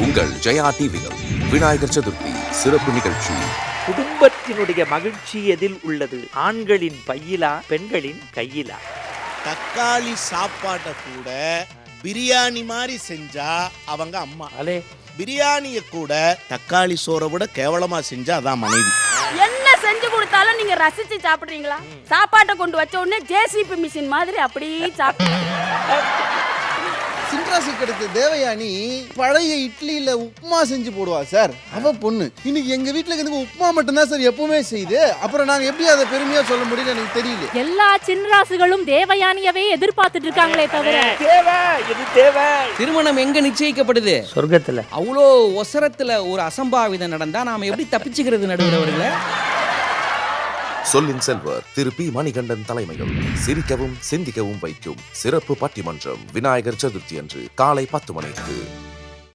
உங்கள் ஜெயா டிவியில் விநாயகர் சதுர்த்தி சிறப்பு நிகழ்ச்சி. குடும்பத்தினுடைய மகிழ்ச்சி எதில் உள்ளது? ஆண்களின் பையிலா, பெண்களின் கையிலா? தக்காளி சாப்பாட்டை கூட பிரியாணி மாதிரி செஞ்சா அவங்க அம்மா, பிரியாணியை கூட தக்காளி சோறை விட கேவலமா செஞ்சா அதான் மனைவி. என்ன செஞ்சு கொடுத்தாலும் நீங்க ரசிச்சு சாப்பிடுறீங்களா? சாப்பாட்டை கொண்டு வச்ச உடனே ஜேசிபி மிஷின் மாதிரி அப்படியே சாப்பிட்டு. சின்ராசுக்கு எடுத்த தேவயானி பழைய இட்லியில உப்புமா செஞ்சு போடுவா சார். அவ பொண்ணு இன்னைக்கு எங்க வீட்டுல இருந்து உப்புமா மட்டும்தான் சார் எப்பவுமே செய்யுது. அப்புறம் நாங்க எப்படி அதை பெருமையா சொல்ல முடியல எனக்கு தெரியல. எல்லா சின்ராசுகளும் தேவயானியவே எதிர்பார்த்துட்டு இருக்காங்களே தவிர திருமணம் எங்க நிச்சயிக்கப்படுது? சொர்க்கத்துல. அவ்வளோ ஒசரத்துல ஒரு அசம்பாவிதம் நடந்தா நாம எப்படி தப்பிச்சுக்கிறது? நடுவர்களே, சொல்லின் செல்வர் திரு பி மணிகண்டன் தலைமையில் சிரிக்கவும் சிந்திக்கவும் வைக்கும் சிறப்பு பட்டிமன்றம் விநாயகர் சதுர்த்தி அன்று காலை 10 மணிக்கு.